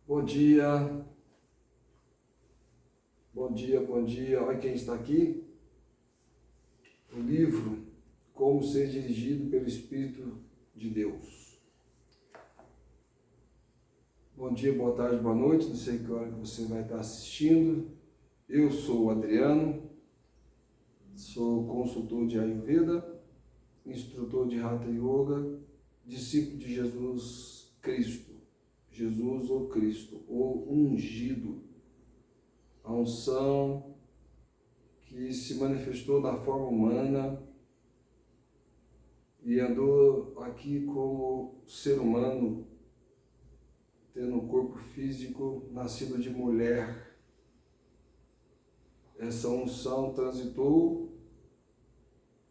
Bom dia, bom dia, bom dia. Olha quem está aqui. O livro Como Ser Dirigido pelo Espírito de Deus. Bom dia, boa tarde, boa noite. Não sei que hora que você vai estar assistindo. Eu sou o Adriano, sou consultor de Ayurveda, instrutor de Hatha Yoga, discípulo de Jesus Cristo. Jesus ou Cristo, ou ungido, a unção que se manifestou da forma humana e andou aqui como ser humano, tendo um corpo físico, nascido de mulher. Essa unção transitou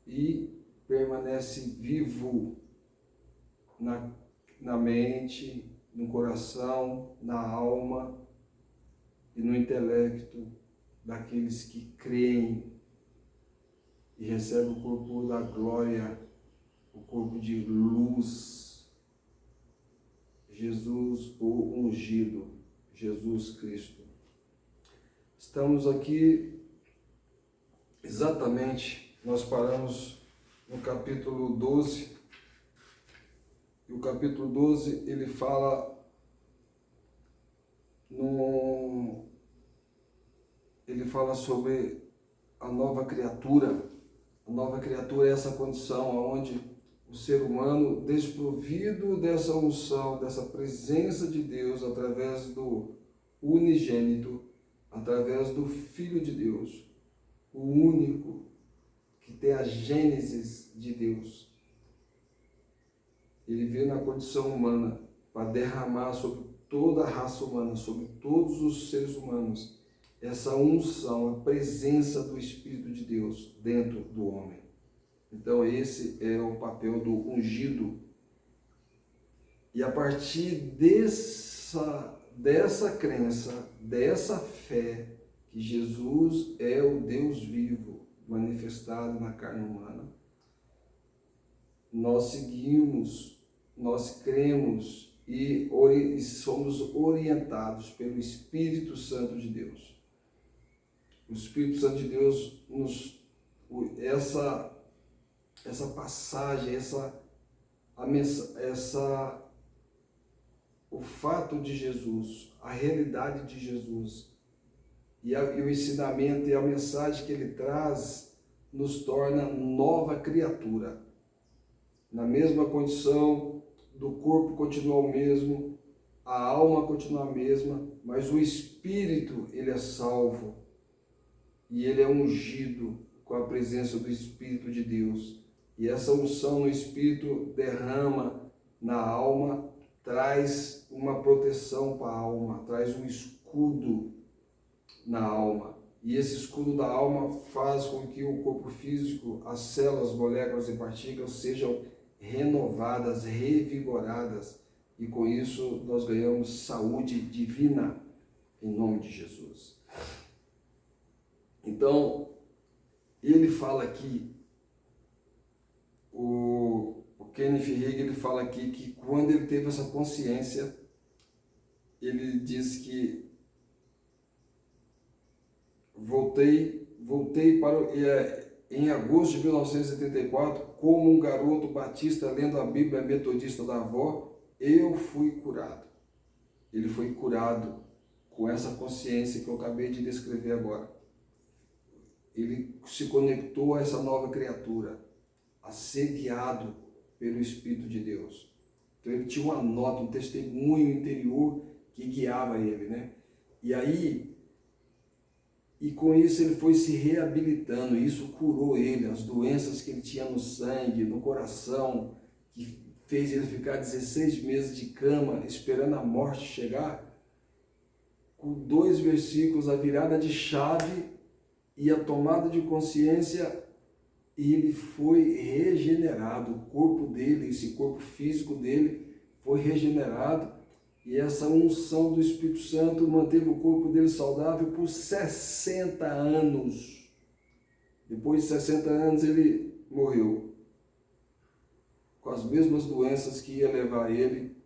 e permanece vivo na mente, no coração, na alma e no intelecto daqueles que creem e recebem o corpo da glória, o corpo de luz, Jesus o ungido, Jesus Cristo. Estamos aqui exatamente, nós paramos no capítulo 12, e o capítulo 12 ele fala sobre a nova criatura. A nova criatura é essa condição onde o ser humano, desprovido dessa unção, dessa presença de Deus, através do unigênito, através do Filho de Deus, o único que tem a gênesis de Deus, ele veio na condição humana para derramar sobre toda a raça humana, sobre todos os seres humanos, essa unção, a presença do Espírito de Deus dentro do homem. Então esse é o papel do ungido. E a partir dessa crença, dessa fé, que Jesus é o Deus vivo, manifestado na carne humana, nós seguimos, nós cremos e somos orientados pelo Espírito Santo de Deus. O Espírito Santo de Deus essa passagem, o fato de Jesus, a realidade de Jesus e o ensinamento e a mensagem que ele traz nos torna nova criatura. Na mesma condição, do corpo continua o mesmo, a alma continua a mesma, mas o espírito ele é salvo e ele é ungido com a presença do Espírito de Deus. E essa unção no Espírito derrama na alma, traz uma proteção para a alma, traz um escudo na alma. E esse escudo da alma faz com que o corpo físico, as células, moléculas e partículas sejam renovadas, revigoradas. E com isso nós ganhamos saúde divina, em nome de Jesus. Então, ele fala aqui, o Kenneth Hagin, ele fala aqui que quando ele teve essa consciência, ele diz que voltei em agosto de 1974, como um garoto batista lendo a Bíblia metodista da avó, eu fui curado. Ele foi curado com essa consciência que eu acabei de descrever agora. Ele se conectou a essa nova criatura, a ser guiado pelo Espírito de Deus. Então ele tinha uma nota, um testemunho interior que guiava ele, né? E com isso ele foi se reabilitando, e isso curou ele, as doenças que ele tinha no sangue, no coração, que fez ele ficar 16 meses de cama, esperando a morte chegar. Com 2 versículos, a virada de chave e a tomada de consciência, ele foi regenerado, o corpo dele, esse corpo físico dele foi regenerado, e essa unção do Espírito Santo manteve o corpo dele saudável por 60 anos. Depois de 60 anos ele morreu, com as mesmas doenças que ia levar ele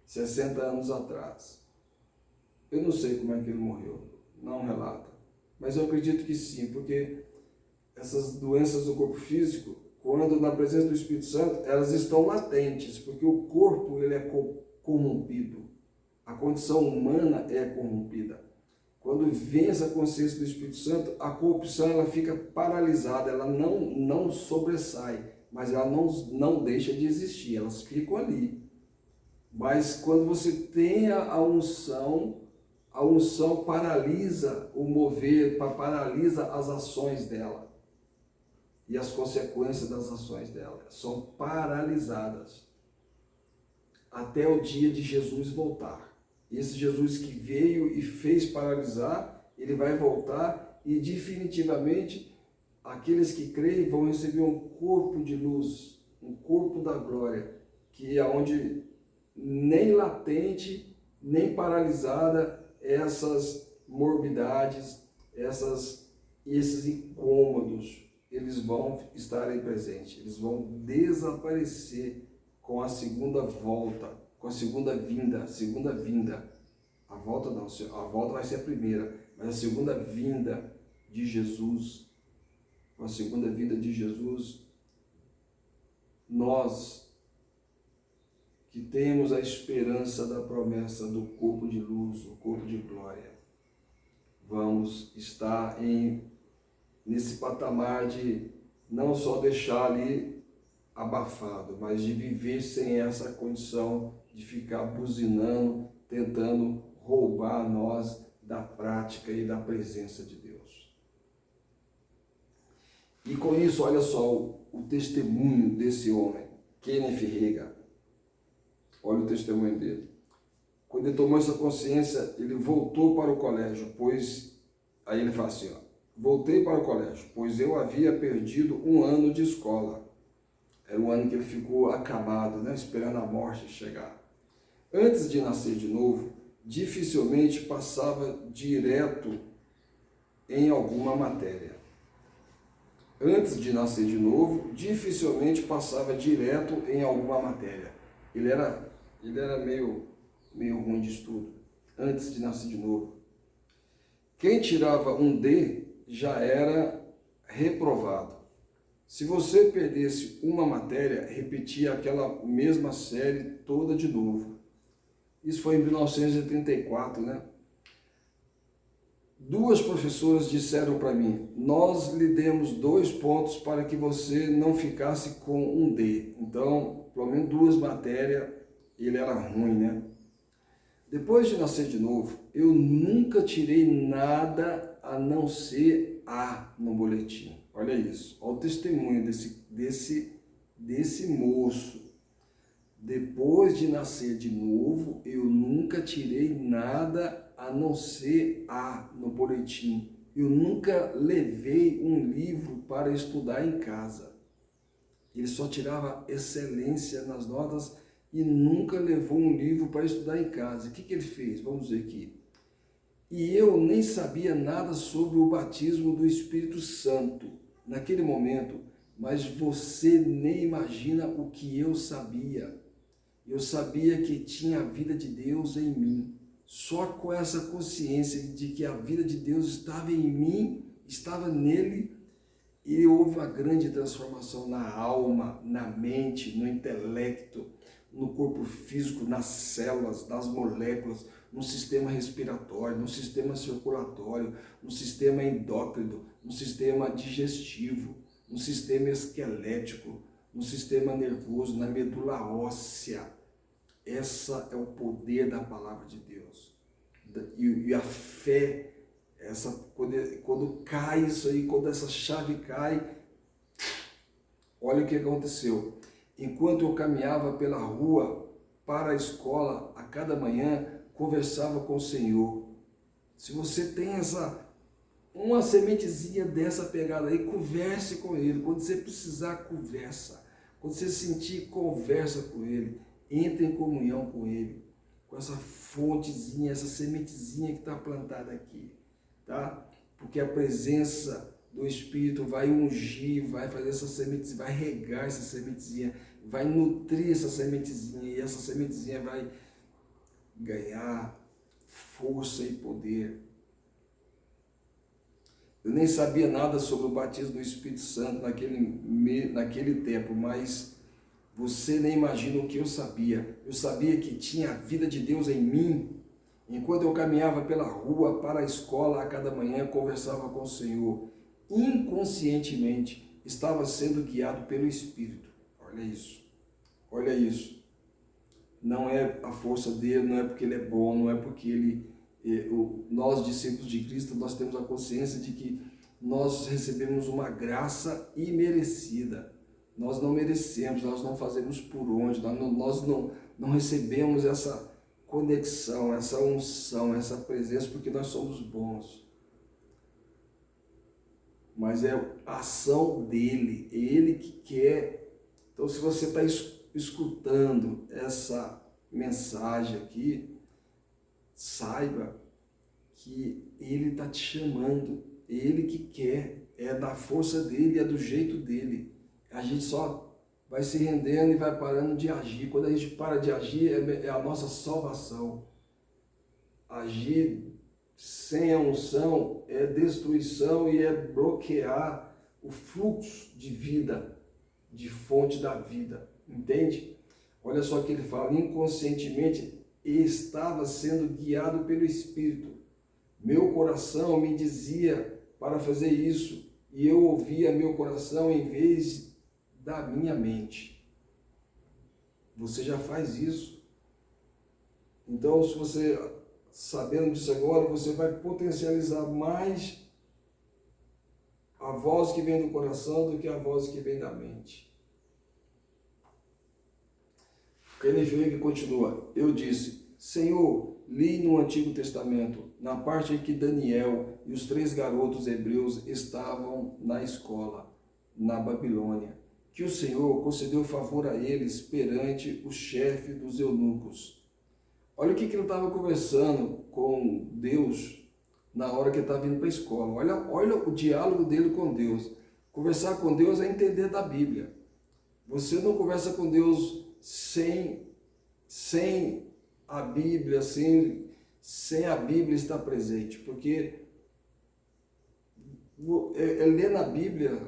60 anos atrás. Eu não sei como é que ele morreu, não relata, mas eu acredito que sim, porque essas doenças do corpo físico, quando na presença do Espírito Santo, elas estão latentes, porque o corpo ele é corrompido, a condição humana é corrompida. Quando vem essa consciência do Espírito Santo, a corrupção ela fica paralisada, ela não sobressai, mas ela não deixa de existir, elas ficam ali. Mas quando você tem a unção paralisa o mover, paralisa as ações dela. E as consequências das ações dela são paralisadas até o dia de Jesus voltar. Esse Jesus que veio e fez paralisar, ele vai voltar e definitivamente aqueles que creem vão receber um corpo de luz, um corpo da glória, que é onde nem latente, nem paralisada essas morbidades, esses incômodos, eles vão estar aí presentes, eles vão desaparecer com a segunda volta, com a segunda vinda. A volta não, a volta vai ser a primeira, mas a segunda vinda de Jesus, com a segunda vinda de Jesus, nós que temos a esperança da promessa do corpo de luz, o corpo de glória, vamos estar nesse patamar de não só deixar ali abafado, mas de viver sem essa condição de ficar buzinando, tentando roubar nós da prática e da presença de Deus. E com isso, olha só o testemunho desse homem, Kenneth Hagin. Olha o testemunho dele. Quando ele tomou essa consciência, ele voltou para o colégio, pois... Aí ele fala assim, ó, voltei para o colégio, pois eu havia perdido um ano de escola. Era o ano que ele ficou acamado, né, esperando a morte chegar. Antes de nascer de novo, dificilmente passava direto em alguma matéria. Antes de nascer de novo, dificilmente passava direto em alguma matéria. Ele era meio ruim de estudo, antes de nascer de novo. Quem tirava um D já era reprovado. Se você perdesse uma matéria, repetia aquela mesma série toda de novo. Isso foi em 1934, né? Duas professoras disseram para mim, nós lhe demos 2 pontos para que você não ficasse com um D. Então, pelo menos 2 matérias, ele era ruim, né? Depois de nascer de novo, eu nunca tirei nada a não ser A no boletim. Olha isso, olha o testemunho desse moço. Depois de nascer de novo, eu nunca tirei nada a não ser A no boletim. Eu nunca levei um livro para estudar em casa. Ele só tirava excelência nas notas e nunca levou um livro para estudar em casa. O que ele fez? Vamos ver aqui. E eu nem sabia nada sobre o batismo do Espírito Santo naquele momento, mas você nem imagina o que eu sabia. Eu sabia que tinha a vida de Deus em mim. Só com essa consciência de que a vida de Deus estava em mim, estava nele, e houve uma grande transformação na alma, na mente, no intelecto, no corpo físico, nas células, nas moléculas, no sistema respiratório, no sistema circulatório, no sistema endócrino, no sistema digestivo, no sistema esquelético, no sistema nervoso, na medula óssea. Essa é o poder da palavra de Deus. E a fé, quando cai isso aí, quando essa chave cai, olha o que aconteceu. Enquanto eu caminhava pela rua para a escola, a cada manhã, conversava com o Senhor. Se você tem uma sementezinha dessa pegada aí, converse com Ele. Quando você precisar, conversa. Quando você sentir, conversa com Ele. Entre em comunhão com Ele. Com essa fontezinha, essa sementezinha que está plantada aqui. Tá? Porque a presença do Espírito vai ungir, vai fazer essa sementezinha, vai regar essa sementezinha, vai nutrir essa sementezinha, e essa sementezinha vai ganhar força e poder. Eu nem sabia nada sobre o batismo do Espírito Santo naquele tempo, mas você nem imagina o que eu sabia. Eu sabia que tinha a vida de Deus em mim. Enquanto eu caminhava pela rua para a escola a cada manhã, conversava com o Senhor. Inconscientemente, estava sendo guiado pelo Espírito. Olha isso. Olha isso. Não é a força dele, não é porque ele é bom, não é porque nós, discípulos de Cristo, nós temos a consciência de que nós recebemos uma graça imerecida. Nós não merecemos, nós não fazemos por onde, nós não recebemos essa conexão, essa unção, essa presença, porque nós somos bons. Mas é a ação dele, é ele que quer. Então, se você está escutando essa mensagem aqui, saiba que ele está te chamando, ele que quer, é da força dele, é do jeito dele. A gente só vai se rendendo e vai parando de agir. Quando a gente para de agir, é a nossa salvação. Agir sem a unção é destruição e é bloquear o fluxo de vida, de fonte da vida. Entende? Olha só o que ele fala, inconscientemente estava sendo guiado pelo Espírito. Meu coração me dizia para fazer isso, e eu ouvia meu coração em vez da minha mente. Você já faz isso. Então, se você, sabendo disso agora, você vai potencializar mais a voz que vem do coração do que a voz que vem da mente. Kenneth Hagin continua, eu disse, Senhor, li no Antigo Testamento, na parte em que Daniel e os 3 garotos hebreus estavam na escola, na Babilônia, que o Senhor concedeu favor a eles perante o chefe dos eunucos. Olha o que ele estava conversando com Deus na hora que ele estava indo para a escola. Olha o diálogo dele com Deus. Conversar com Deus é entender da Bíblia. Você não conversa com Deus sem a Bíblia, sem a Bíblia estar presente, porque ler na Bíblia,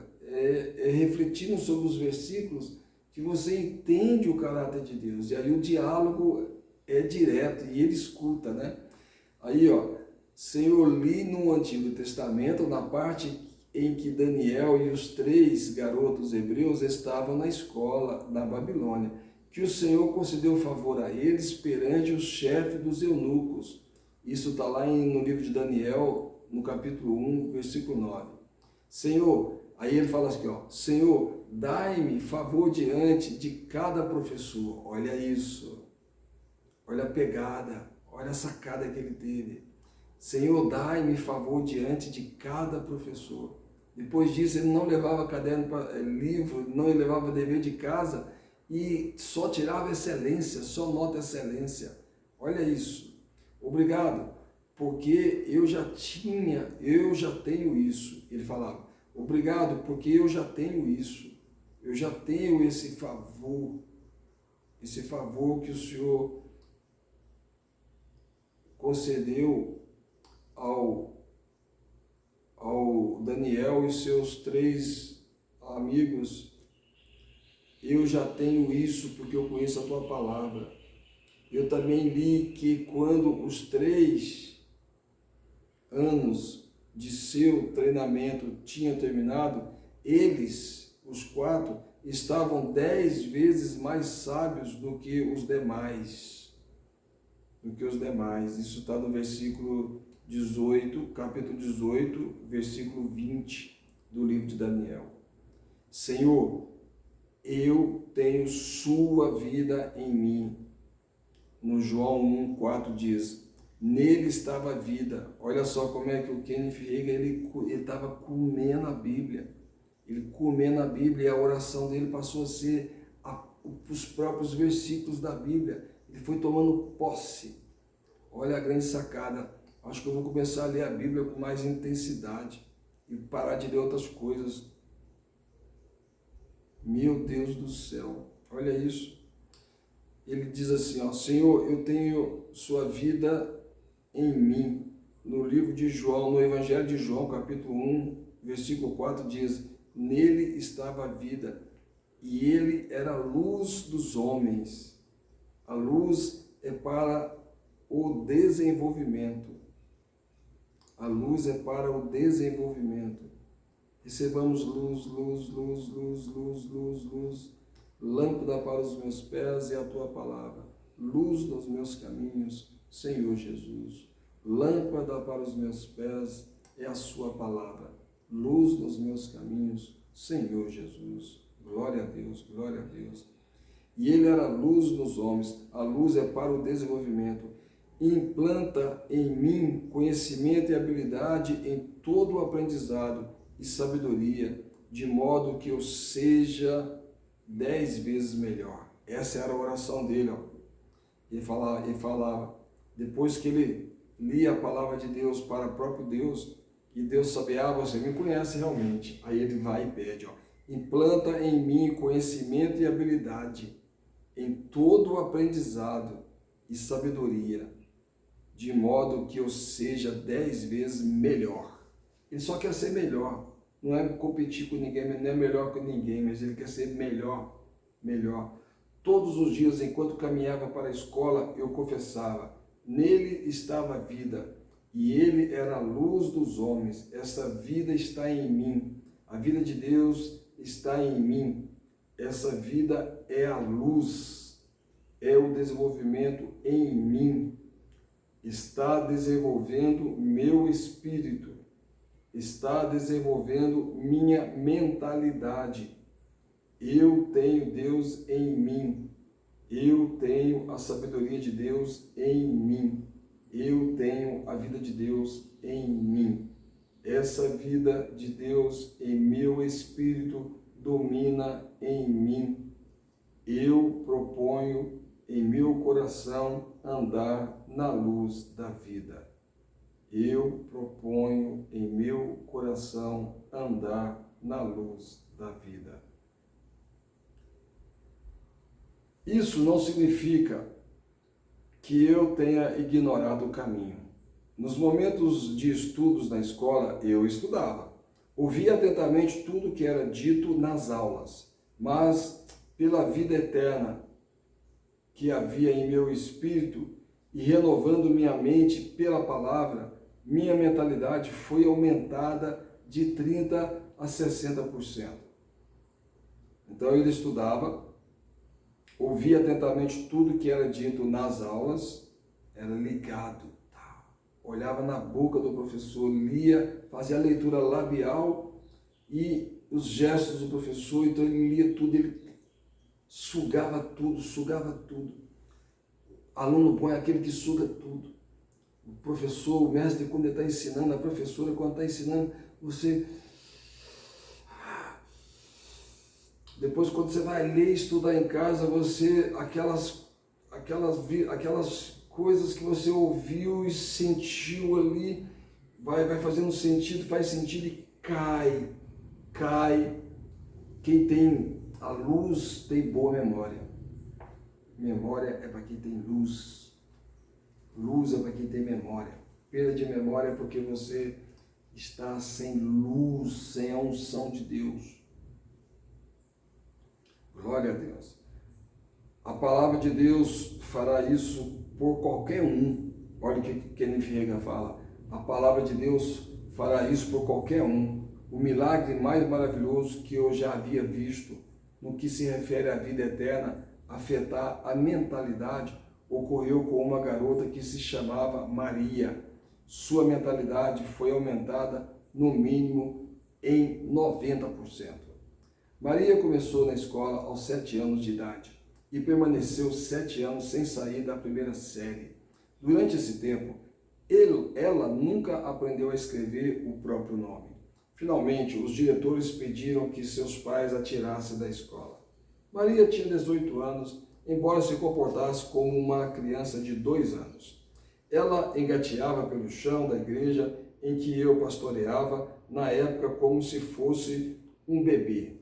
refletindo sobre os versículos, que você entende o caráter de Deus, e aí o diálogo é direto, e ele escuta, né? Aí, Senhor, li no Antigo Testamento, na parte em que Daniel e os 3 garotos hebreus estavam na escola, na Babilônia, que o Senhor concedeu favor a eles perante o chefe dos eunucos. Isso está lá no livro de Daniel, no capítulo 1, versículo 9. Senhor, aí ele fala assim, Senhor, dai-me favor diante de cada professor. Olha isso, olha a pegada, olha a sacada que ele teve. Senhor, dai-me favor diante de cada professor. Depois disso, ele não levava caderno para livro, não levava dever de casa, e só tirava excelência, só nota excelência. Olha isso. Obrigado, porque eu já tenho isso. Ele falava, obrigado, porque eu já tenho isso. Eu já tenho esse favor que o Senhor concedeu ao Daniel e seus 3 amigos. Eu já tenho isso porque eu conheço a tua palavra. Eu também li que quando os 3 anos de seu treinamento tinham terminado, eles, os 4, estavam 10 vezes mais sábios do que os demais. Isso está no versículo 18, capítulo 18, versículo 20 do livro de Daniel. Senhor, eu tenho sua vida em mim. No João 1,4 diz, nele estava a vida. Olha só como é que o Kenneth Hagin, ele estava comendo a Bíblia. Ele comendo a Bíblia, e a oração dele passou a ser os próprios versículos da Bíblia. Ele foi tomando posse. Olha a grande sacada. Acho que eu vou começar a ler a Bíblia com mais intensidade e parar de ler outras coisas. Meu Deus do céu, olha isso. ele diz assim, ó, Senhor, eu tenho sua vida em mim. No livro de João, no Evangelho de João, capítulo 1, versículo 4, diz, nele estava a vida, e ele era a luz dos homens. A luz é para o desenvolvimento. A luz é para o desenvolvimento. Recebamos luz, luz, luz, luz, luz, luz, luz. Lâmpada para os meus pés é a tua palavra. Luz nos meus caminhos, Senhor Jesus. Lâmpada para os meus pés é a sua palavra. Luz nos meus caminhos, Senhor Jesus. Glória a Deus, glória a Deus. E ele era a luz nos homens. A luz é para o desenvolvimento. Implanta em mim conhecimento e habilidade em todo o aprendizado e sabedoria, de modo que eu seja 10 vezes melhor. Essa era a oração dele. Ó. Ele falava, depois que ele lia a palavra de Deus para o próprio Deus, e Deus sabia, você me conhece realmente. Aí ele vai e pede, ó, implanta em mim conhecimento e habilidade em todo o aprendizado e sabedoria, de modo que eu seja 10 vezes melhor. Ele só quer ser melhor. Não é competir com ninguém, não é melhor que ninguém, mas ele quer ser melhor, melhor. Todos os dias, enquanto caminhava para a escola, eu confessava, nele estava a vida, e ele era a luz dos homens. Essa vida está em mim. A vida de Deus está em mim. Essa vida é a luz, é o desenvolvimento em mim. Está desenvolvendo meu espírito, está desenvolvendo minha mentalidade. Eu tenho Deus em mim, eu tenho a sabedoria de Deus em mim, eu tenho a vida de Deus em mim. Essa vida de Deus em meu espírito domina em mim. Eu proponho em meu coração andar na luz da vida. Eu proponho em meu coração andar na luz da vida. Isso não significa que eu tenha ignorado o caminho. Nos momentos de estudos na escola, eu estudava. Ouvia atentamente tudo que era dito nas aulas, mas pela vida eterna que havia em meu espírito e renovando minha mente pela palavra, minha mentalidade foi aumentada de 30% a 60%. Então ele estudava, ouvia atentamente tudo que era dito nas aulas, era ligado, olhava na boca do professor, lia, fazia a leitura labial e os gestos do professor, então ele lia tudo, ele sugava tudo, sugava tudo. Aluno bom é aquele que suga tudo. O professor, o mestre, quando ele está ensinando, a professora, quando está ensinando, você... Depois, quando você vai ler e estudar em casa, você, aquelas coisas que você ouviu e sentiu ali, vai fazendo sentido, faz sentido e cai. Quem tem a luz tem boa memória. Memória é para quem tem luz. Luz é para quem tem memória. Perda de memória é porque você está sem luz, sem a unção de Deus. Glória a Deus. A palavra de Deus fará isso por qualquer um. Olha o que Kenneth Hagin fala. A palavra de Deus fará isso por qualquer um. O milagre mais maravilhoso que eu já havia visto no que se refere à vida eterna, afetar a mentalidade, ocorreu com uma garota que se chamava Maria. Sua mentalidade foi aumentada no mínimo em 90%. Maria começou na escola aos 7 anos de idade e permaneceu 7 anos sem sair da primeira série. Durante esse tempo, ela nunca aprendeu a escrever o próprio nome. Finalmente, os diretores pediram que seus pais a tirassem da escola. Maria tinha 18 anos, embora se comportasse como uma criança de 2 anos. Ela engateava pelo chão da igreja em que eu pastoreava, na época como se fosse um bebê.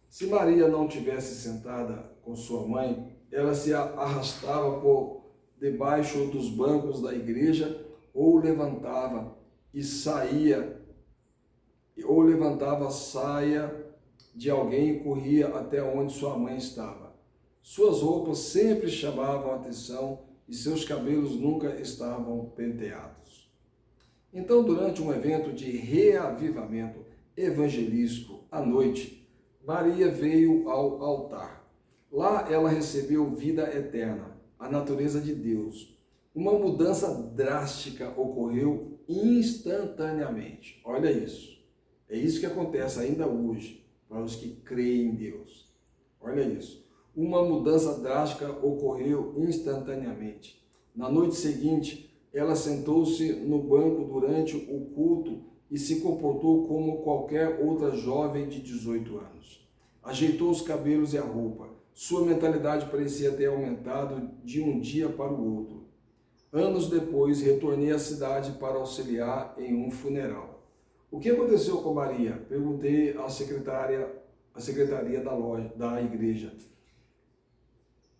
Se Maria não tivesse sentada com sua mãe ela se arrastava por debaixo dos bancos da igreja, ou levantava e saía, ou levantava a saia de alguém e corria até onde sua mãe estava. Suas roupas sempre chamavam a atenção e seus cabelos nunca estavam penteados. Então, durante um evento de reavivamento evangelístico à noite, Maria veio ao altar. Lá ela recebeu vida eterna, a natureza de Deus. Uma mudança drástica ocorreu instantaneamente. Olha isso. É isso que acontece ainda hoje para os que creem em Deus. Olha isso. Uma mudança drástica ocorreu instantaneamente. Na noite seguinte, ela sentou-se no banco durante o culto e se comportou como qualquer outra jovem de 18 anos. Ajeitou os cabelos e a roupa. Sua mentalidade parecia ter aumentado de um dia para o outro. Anos depois, retornei à cidade para auxiliar em um funeral. O que aconteceu com Maria? Perguntei à secretaria da igreja.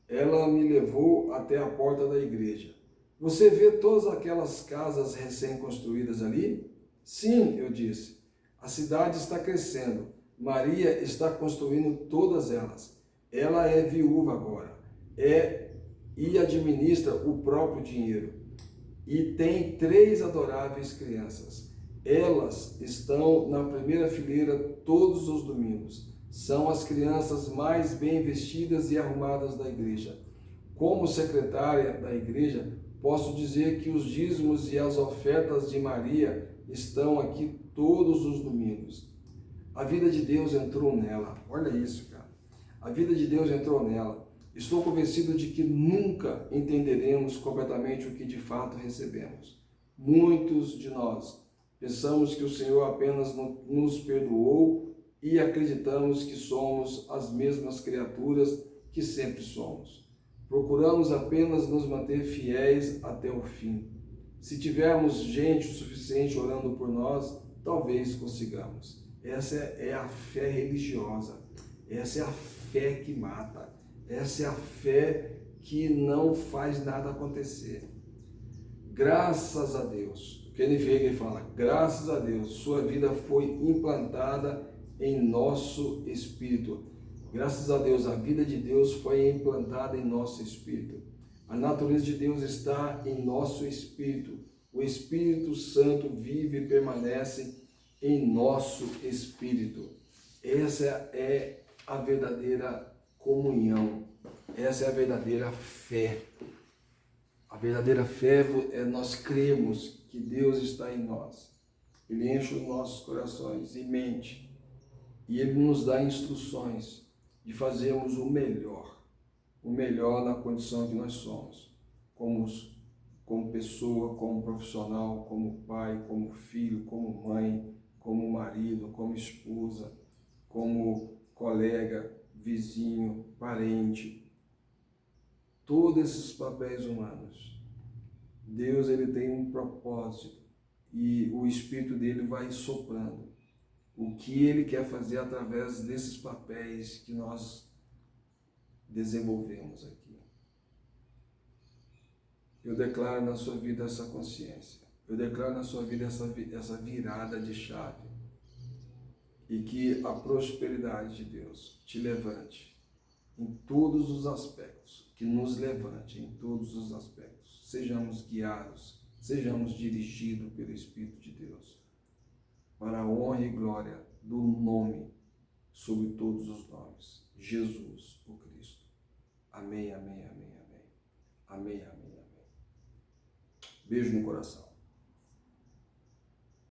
Ela me levou até a porta da igreja. Você vê todas aquelas casas recém-construídas ali? Sim, eu disse. A cidade está crescendo. Maria está construindo todas elas. Ela é viúva agora. E administra o próprio dinheiro. E tem 3 adoráveis crianças. Elas estão na primeira fileira todos os domingos. São as crianças mais bem vestidas e arrumadas da igreja. Como secretária da igreja, posso dizer que os dízimos e as ofertas de Maria estão aqui todos os domingos. A vida de Deus entrou nela. Olha isso, cara. A vida de Deus entrou nela. Estou convencido de que nunca entenderemos completamente o que de fato recebemos. Muitos de nós pensamos que o Senhor apenas nos perdoou e acreditamos que somos as mesmas criaturas que sempre somos. Procuramos apenas nos manter fiéis até o fim. Se tivermos gente o suficiente orando por nós, talvez consigamos. Essa é a fé religiosa. Essa é a fé que mata. Essa é a fé que não faz nada acontecer. Graças a Deus. Kenneth Hagin fala, graças a Deus, sua vida foi implantada em nosso espírito. Graças a Deus, a vida de Deus foi implantada em nosso espírito. A natureza de Deus está em nosso espírito. O Espírito Santo vive e permanece em nosso espírito. Essa é a verdadeira comunhão. Essa é a verdadeira fé. A verdadeira fé é nós cremos que Deus está em nós. Ele enche os nossos corações e mente. E Ele nos dá instruções de fazermos o melhor na condição que nós somos, como pessoa, como profissional, como pai, como filho, como mãe, como marido, como esposa, como colega, vizinho, parente. Todos esses papéis humanos. Deus, ele tem um propósito e o Espírito dele vai soprando o que ele quer fazer através desses papéis que nós desenvolvemos aqui. Eu declaro na sua vida essa consciência. Eu declaro na sua vida essa virada de chave. E que a prosperidade de Deus te levante em todos os aspectos. Que nos levante em todos os aspectos. Sejamos guiados, sejamos dirigidos pelo Espírito de Deus. Para a honra e glória do nome sobre todos os nomes. Jesus, o Cristo. Amém, amém, amém, amém. Amém, amém, amém. Beijo no coração.